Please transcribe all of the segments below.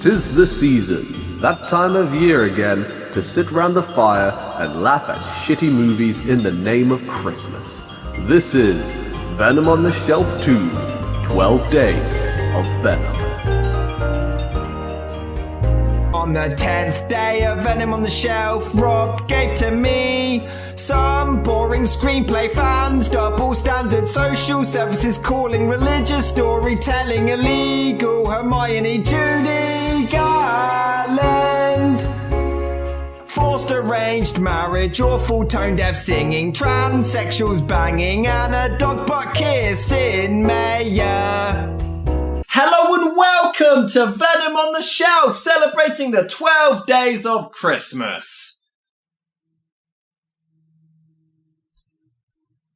'Tis the season, that time of year again, to sit round the fire and laugh at shitty movies in the name of Christmas. This is Venom on the Shelf 2, 12 Days of Venom. On the 10th day of Venom on the Shelf, Rob gave to me some boring screenplay fans, double standard social services calling, religious storytelling illegal, Hermione, Judy Garland, forced arranged marriage, awful tone deaf singing, transsexuals banging, and a dog butt kissing mayor. Hello and welcome to Venom on the Shelf, celebrating the 12 days of Christmas.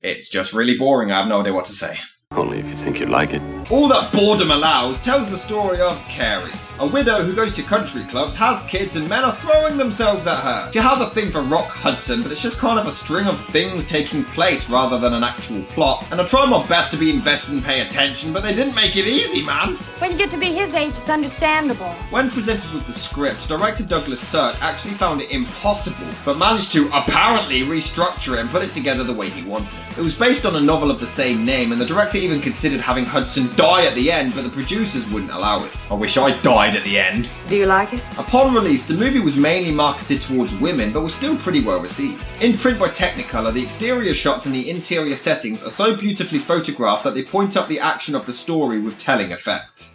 It's just really boring, I have no idea what to say. Only if you think you'd like it. All That Boredom Allows tells the story of Carrie, a widow who goes to country clubs, has kids, and men are throwing themselves at her. She has a thing for Rock Hudson, but it's just kind of a string of things taking place rather than an actual plot. And I tried my best to be invested and pay attention, but they didn't make it easy, man. When you get to be his age, it's understandable. When presented with the script, director Douglas Sirk actually found it impossible, but managed to apparently restructure it and put it together the way he wanted. It was based on a novel of the same name, and the director even considered having Hudson die at the end, but the producers wouldn't allow it. I wish I died at the end. Do you like it? Upon release, the movie was mainly marketed towards women, but was still pretty well received. In print by Technicolor, the exterior shots and the interior settings are so beautifully photographed that they point up the action of the story with telling effect.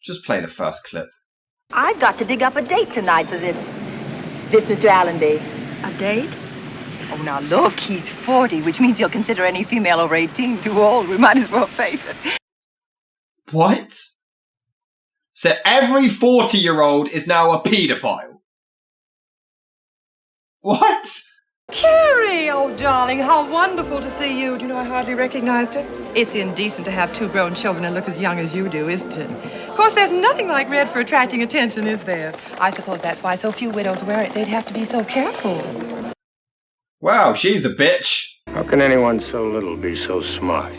Just play the first clip. I've got to dig up a date tonight for this Mr. Allenby. A date? Oh, now look, he's 40, which means he'll consider any female over 18 too old. We might as well face it. What? So every 40-year-old is now a paedophile? What? Carrie, oh darling, how wonderful to see you. Do you know I hardly recognized her? It's indecent to have two grown children and look as young as you do, isn't it? Of course, there's nothing like red for attracting attention, is there? I suppose that's why so few widows wear it. They'd have to be so careful. Wow, she's a bitch. How can anyone so little be so smart?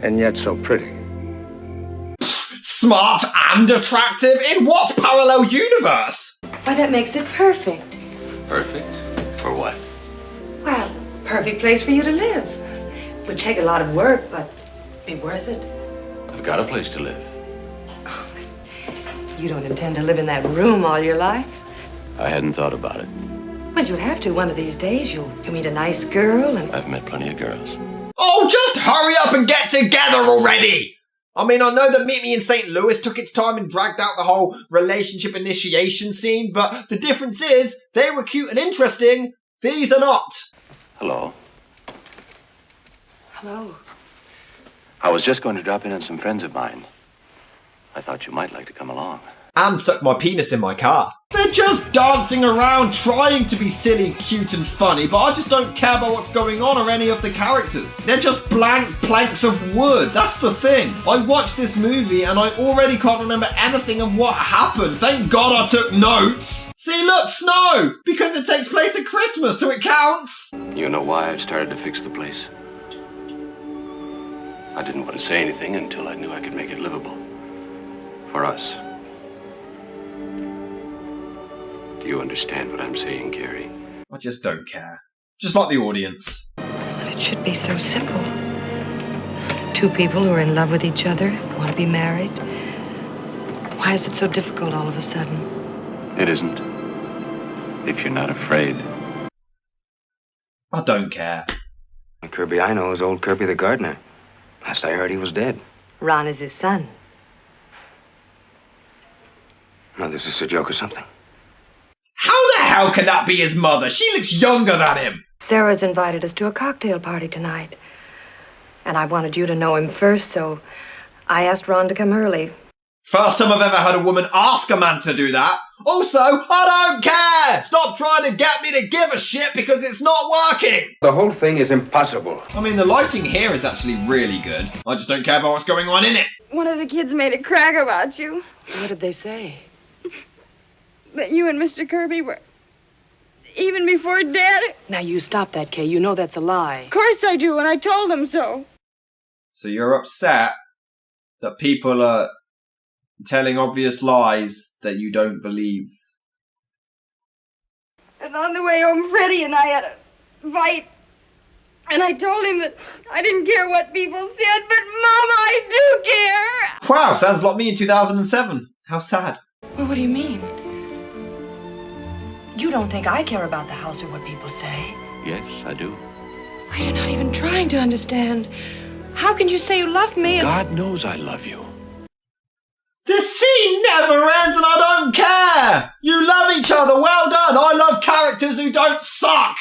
And yet so pretty? Smart and attractive? In what parallel universe? Why, that makes it perfect. Perfect? For what? Well, perfect place for you to live. Would take a lot of work, but be worth it. I've got a place to live. Oh, you don't intend to live in that room all your life? I hadn't thought about it. Well, you'll have to one of these days. You'll meet a nice girl and... I've met plenty of girls. Oh, just hurry up and get together already! I mean, I know that Meet Me in St. Louis took its time and dragged out the whole relationship initiation scene, but the difference is, they were cute and interesting, these are not. Hello. Hello. I was just going to drop in on some friends of mine. I thought you might like to come along. And suck my penis in my car. They're just dancing around trying to be silly, cute and funny, but I just don't care about what's going on or any of the characters. They're just blank planks of wood, that's the thing. I watched this movie and I already can't remember anything of what happened. Thank God I took notes. See, look, snow! Because it takes place at Christmas, so it counts. You know why I've started to fix the place? I didn't want to say anything until I knew I could make it livable. For us. Do you understand what I'm saying, Carrie? I just don't care. Just like the audience. But it should be so simple. Two people who are in love with each other, want to be married. Why is it so difficult all of a sudden? It isn't. If you're not afraid. I don't care. The Kirby I know is old Kirby the gardener. Last I heard, he was dead. Ron is his son. No, this is a joke or something. How the hell can that be his mother? She looks younger than him. Sarah's invited us to a cocktail party tonight. And I wanted you to know him first, so I asked Ron to come early. First time I've ever heard a woman ask a man to do that. Also, I don't care! Stop trying to get me to give a shit because it's not working! The whole thing is impossible. I mean, the lighting here is actually really good. I just don't care about what's going on in it. One of the kids made a crack about you. What did they say? That you and Mr. Kirby were... even before Dad... Now, you stop that, Kay. You know that's a lie. Of course I do, and I told him so. So you're upset that people are telling obvious lies that you don't believe. And on the way home, Freddie and I had a fight. And I told him that I didn't care what people said, but Mama, I do care! Wow, sounds like me in 2007. How sad. Well, what do you mean? You don't think I care about the house or what people say? Yes, I do. Why, you're not even trying to understand. How can you say you love me and... God knows I love you. The scene never ends and I don't care! You love each other, well done! I love characters who don't suck!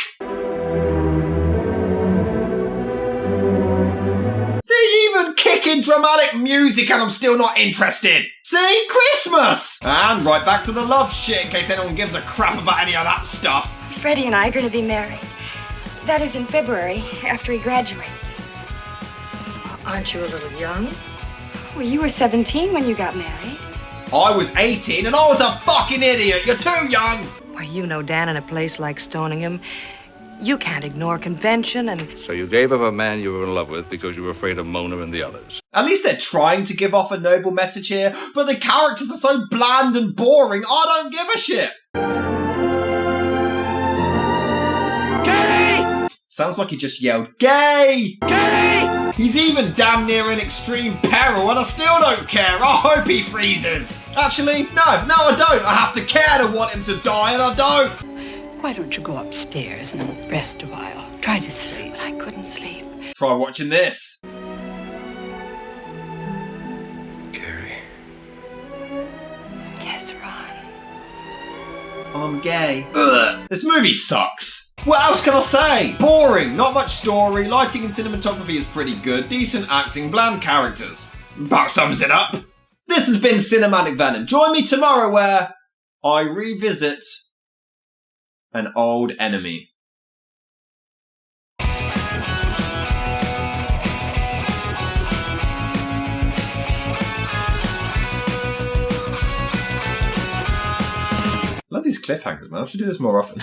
They even kick in dramatic music and I'm still not interested! See? Christmas! And right back to the love shit in case anyone gives a crap about any of that stuff. Freddie and I are going to be married. That is in February, after he graduates. Aren't you a little young? Well, you were 17 when you got married. I was 18 and I was a fucking idiot! You're too young! Why, you know, Dan, in a place like Stoningham, you can't ignore convention and... So you gave up a man you were in love with because you were afraid of Mona and the others. At least they're trying to give off a noble message here, but the characters are so bland and boring, I don't give a shit! Gay! Sounds like he just yelled, gay! Gay! He's even damn near in extreme peril and I still don't care, I hope he freezes! Actually, no, I don't! I have to care to want him to die and I don't! Why don't you go upstairs and rest a while? Try to sleep. But I couldn't sleep. Try watching this. Carrie. Yes, Ron. I'm gay. Ugh. This movie sucks. What else can I say? Boring, not much story, lighting and cinematography is pretty good, decent acting, bland characters. About sums it up. This has been Cinematic Venom. Join me tomorrow where I revisit an old enemy. Love these cliffhangers, man. I should do this more often.